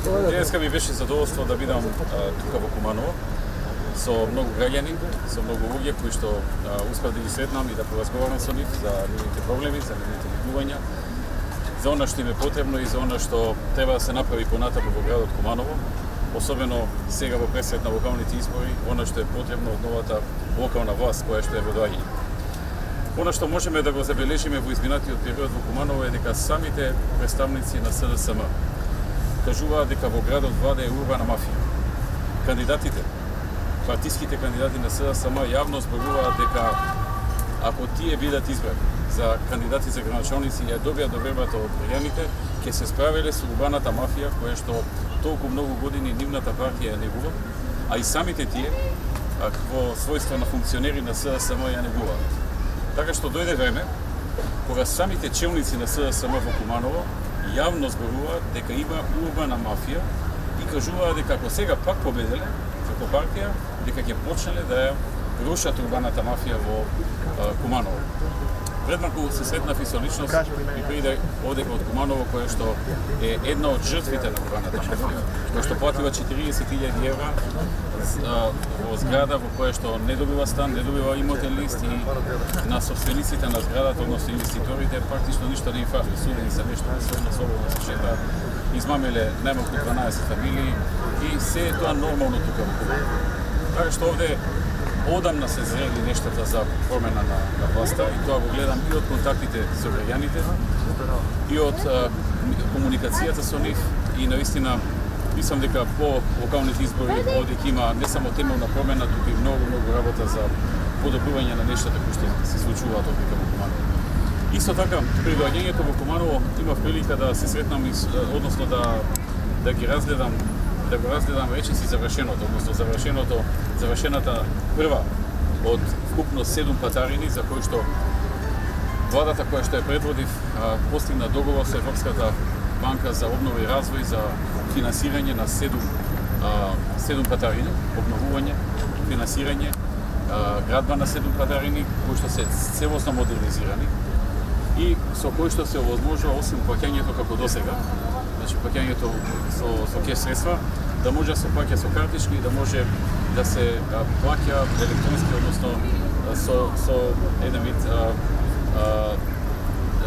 Денеска ми беше задоволство да бидам тука во Куманово со многу граѓани, со многу луѓе кои што успеав да ги сретнам и да поразговарам со нив за нивните проблеми, за нивните мигнувања, за она што им е потребно и за она што треба да се направи понатаму во градот Куманово, особено сега во пресред на локалните избори, она што е потребно од новата локална власт која што е во доаѓање. Она што можеме да го забележиме во изминатиот период во Куманово е дека самите представници на СДСМ кажуваат дека во градот владее урбана мафија. Кандидатите, партиските кандидати на СДСМ јавно зборуваат дека ако тие бидат избрани за кандидати за граначалници и ја добијат довербата од граѓаните, ќе се справиле со урбаната мафија која што толку многу години нивната партија ја негува, а и самите тие во својство на функционери на СДСМ ја негуваат. Така што дојде време кога самите челници на СДСМ во Куманово јавно зборуваат дека има урбана мафија и кажуваат дека ако сега пак победеле како партија, дека ќе почнале да ја рушат урбаната мафија во Куманово. Пред малку се сретнав и со личност и приде одека од Куманово која што е една од жртвите на урбаната мафија, која што платила 40.000 евра во зграда во која што не добива стан, не добива имотен лист и на собствениците на зградата, односно инвеститорите, практично ништо не им фали, судени за нешто, слободно се шетаат, измамиле најмалку 12 фамилии и се е тоа нормално тука во Куманово. Така што овде одамна се зрели нештата за промена на власта и тоа го гледам и од контактите со граѓаните и од комуникацијата со нив и наистина мислам дека по локалните избори овде ќе има не само темелна промена, туку и многу работа за подобрување на нештата кои што се случуваат овде во Куманово. Исто така, при доаѓањето во Куманово имав прилика да се сретнам односно да ги разгледам речиси завршеното, односно завршената прва од вкупно 7 патарини за кои што владата која што ја предводив постигна договор со Европската банка за обнова и развој за финансирање на 7 патарини, обновување, финансирање, градба на 7 патарини кои што се целосно модернизирани и со кои што се овозможува освен плаќањето како досега, значи плаќањето со кеш средства, да може да се плаќа со картички и да може да се плаќа електронски, односно со еден вид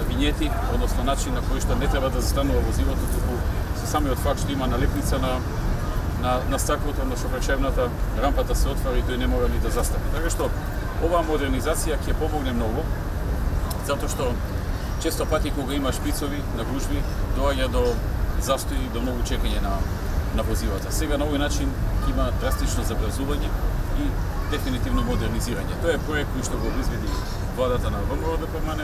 винјети, односно начин на кој што не треба да застанува возилото, туку со самиот факт што има налепница на стаклото на шоферчевната, рампата се отвара и тој не мора ни да застане. Така што оваа модернизација ќе помогне многу, затоа што често пати кога има шпицови на гужви, доаѓа до застои, до многу чекање на возилата. Сега на овој начин ќе има драстично забрзување и дефинитивно модернизирање. Тоа е проект кој што го обезбеди владата на ВМРО ДПМН,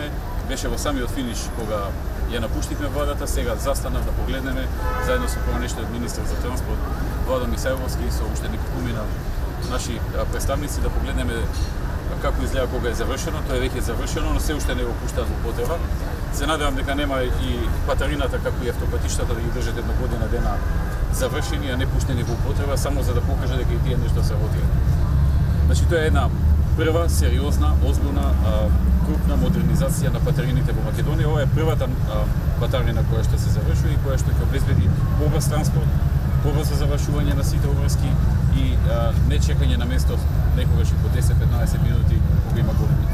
беше во самиот финиш кога ја напуштивме владата, сега застанав да погледнеме заедно со промнешниот министер за транспорт Владо Мисајловски и со уште неколку наши представници да погледнеме како изгледа кога е завршено. Тоа е веќе завршено, но се уште не го пуштаат во употреба. Се надевам дека нема и патарината како и автопатиштата да ги држат една година дена завршени, а не пуштени во употреба, само за да покаже дека и тие нешто се работи. Значи тоа е една прва сериозна, озбилна, крупна модернизација на патарините во Македонија. Ова е првата патарина која што се завршува и која што ќе обезбеди побрз транспорт, побрзо завршување на сите обврски и не чекање на место некогаш и по 10-15 минути кога има големи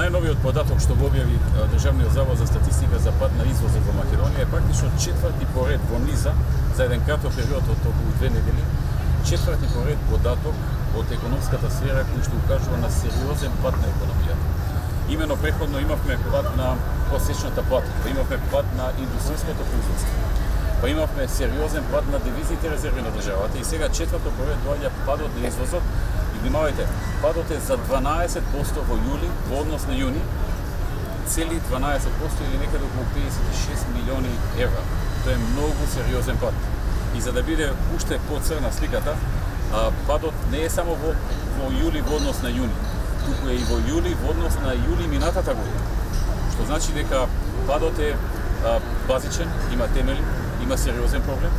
најновиот податок што го објави Државниот завод за статистика за пат на извозот во Македонија е практично четврти поред во низа за еден краток период од околу 2 недели, четврти поред податок од економската сфера кој што укажува на сериозен пат на економијата. Имено претходно имавме пат на просечната плата, па имавме пат на индустријското производство, па имавме сериозен пат на девизните резерви на државата и сега четврто поред доаѓа падот на извозот. Внимавајте, падот е за 12% во јули во однос на јуни, цели 12% или некаде околу 56 милиони евра. Тоа е многу сериозен пат. И за да биде уште поцрна сликата, падот не е само во јули во однос на јуни, туку е и во јули во однос на јули минатата година. Што значи дека падот е базичен, има темели, има сериозен проблем.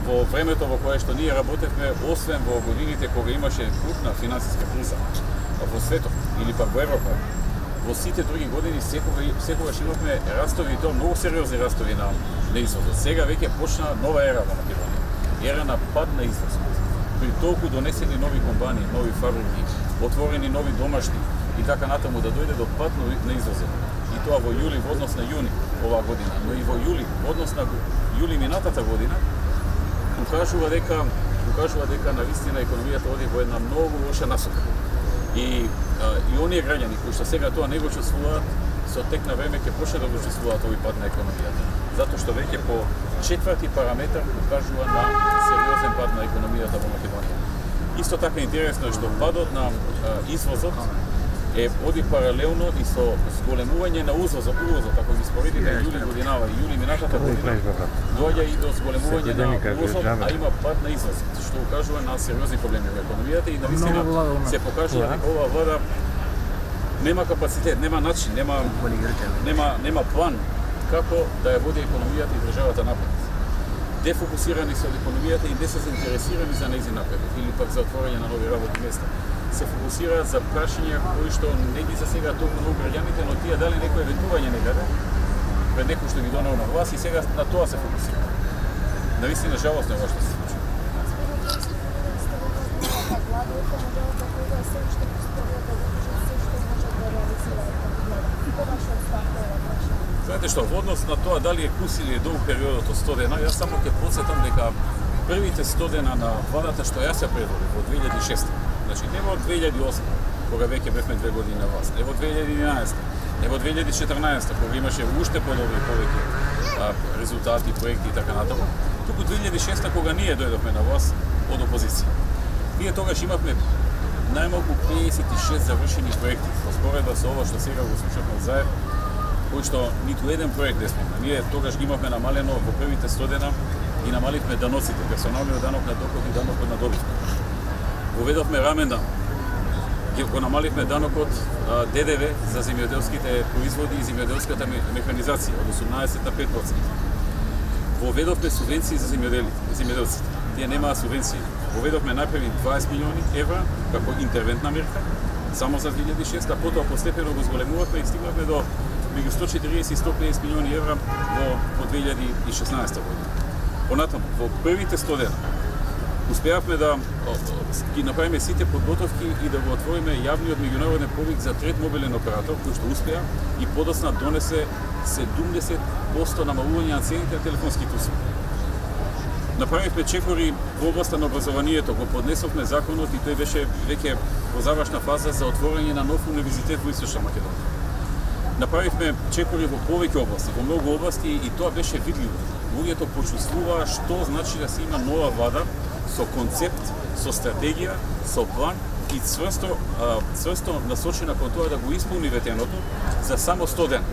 Во времето во кое што ние работевме, освен во годините кога имаше крупна финансиска криза во светот или пак во Европа. Во сите други години секогаш имавме растови, и тоа многу сериозни растови на извозот. Сега веќе почна нова ера во Македонија. Ера на пад на извоз. При толку донесени нови компании, нови фабрики, отворени нови домашни и така натаму да дојде до пад на извозот. И тоа во јули во однос на јуни оваа година, но и во јули во однос на јули минатата година укажува дека навистина економијата оди во една многу лоша насока. И оние граѓани кои што сега тоа не го чувствуваат, со тек на време ќе почне да го чувствуваат овој пад на економијата. Затоа што веќе по четврти параметар укажува на сериозен пад на економијата во Македонија. Исто така интересно е што падот на извозот оди паралелно и со зголемување на увозот. Ако ги споредиме јули годинава и јули минатата година, доаѓа и до зголемување на увозот, а има пад на извозот, што укажува на сериозни проблеми во економијата и навистина се покажува дека оваа влада нема капацитет, нема начин, нема план како да ја води економијата и државата напред. Дефокусирани се од економијата и не се заинтересирани за нејзин напредок или пак за отворање на нови работни места. Се фокусираат за прашања кои што не ги засегаат толку многу граѓаните, но тие дали некој ветување некаде пред некој што ги донел на власт и сега на тоа се фокусираат. Навистина жалосно е ова што се случи. Знаете што, во однос на тоа дали е кус или е долг периодот од 100 дена, јас само ќе потсетам дека првите 100 дена на владата што јас ја предводив во 2006, значи не во 2008, кога веќе бевме 2 години на власт, не во 2011, не во 2014, кога имаше уште подобри повеќе резултати, проекти и така натаму, туку 2006 кога ние дојдовме на власт од опозиција. Ние тогаш имавме најмалку 56 завршени проекти, во споредба со ова што сега го слушавме од Заев, кој што ниту еден проект не спомна. Ние тогаш ги имавме намалено во првите 100 дена и намаливме даноците, персоналниот данок на доход и данокот на добивка. Воведовме рамен дан. Го намаливме данокот ДДВ за земјоделските производи и земјоделската механизација од 18 на 5%. Воведовме субвенции за земјоделците. Тие немаа субвенции. Воведовме најпрви 20 милиони евра како интервентна мерка само за 2006, а потоа постепено го зголемувавме и стигнавме до меѓу 140 и 150 милиони евра во 2016 година. Понатаму, во првите 100 дена успеавме да ги направиме сите подготовки и да го отвориме јавниот меѓународен повик за трет мобилен оператор, кој што успеа и подоцна донесе 70% намалување на цените на телефонските услуги. Направивме чекори во областа на образованието, го поднесовме законот и тој беше веќе во завршна фаза за отворање на нов универзитет во Источна Македонија. Направивме чекори во повеќе области, во многу области и тоа беше видливо. Луѓето почувствуваа што значи да се има нова влада со концепт, со стратегија, со план и цврсто насочена кон тоа да го исполни ветеното за само 100 дена.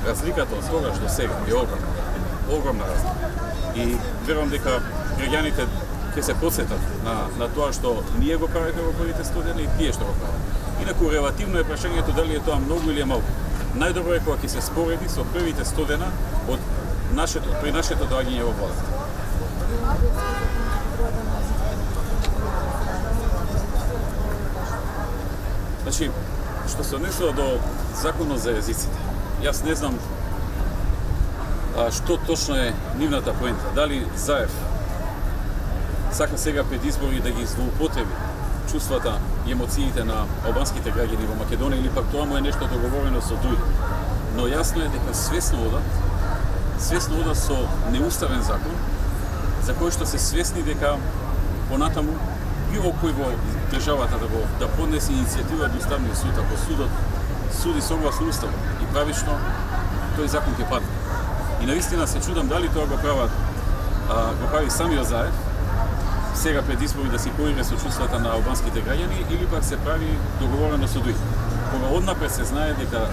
Разликата од тогаш до сега е огромна разлика. И верувам дека граѓаните ќе се потсетат на тоа што ние го правиме во првите 100 дена и тие што го прават. Инаку релативно е прашањето дали е тоа многу или е малку. Најдобро е кога ќе се спореди со првите 100 дена при нашето доаѓање во власт. Значи, што се однесува до законот за јазиците, јас не знам што точно е нивната поента. Дали Заев сака сега пред избори да ги злоупотреби чувствата и емоциите на албанските граѓани во Македонија или пак тоа му е нешто договорено со други. Но јасно е дека свесно одат со неуставен закон, за кој што се свесни дека понатаму било кој во државата да поднесе иницијатива до Уставниот суд, ако судот суди согласно Уставот и правично, тој закон ќе падне. И навистина се чудам дали тоа го прави самиот Заев, сега пред избори да си поигра со чувствата на албанските граѓани или пак се прави договорено со други. Кога однапред се знае дека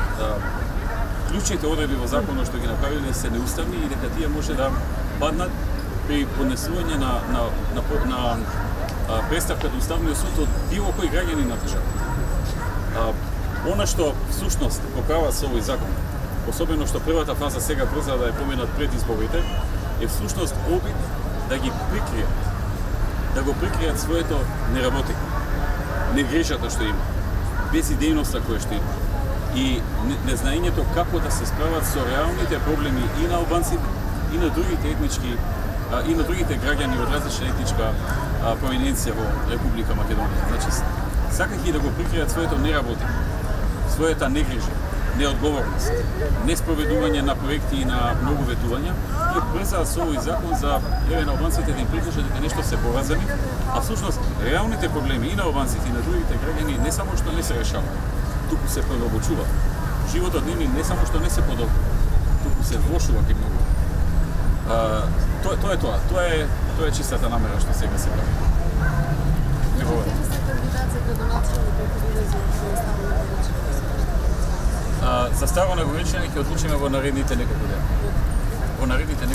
клучните одредби во законот што ги направиле се неуставни и дека тие може да паднат при поднесување на представка до Уставниот суд од било кој граѓанин на државата. Она што всушност го прават со овој закон, особено што првата фаза сега брза да ја поминат пред изборите, е всушност обид да ги прикријат, своето неработење, негрежата што има. безидејноста која што има и незнаењето како да се справат со реалните проблеми и на албанците и на другите етнички и на другите граѓани од различна етничка провиненција во Република Македонија. Значи, сакајќи да го прикријат своето неработа, својата негрижа, неодговорност, неспроведување на проекти и на многу ветувања, и брзаат со овој закон за на албанците да им прикажат дека нешто се бора за нив, а всушност реалните проблеми и на албанците и на другите граѓани не само што не се решаваат, туку се продолбочува. Животот нивни не само што не се подобрува, туку се влошува кај многу. Тоа е тоа. Тоа е чистата намера што сега се прави. За Старо Нагоречене ќе одлучиме во наредните неколку дена. Во наредните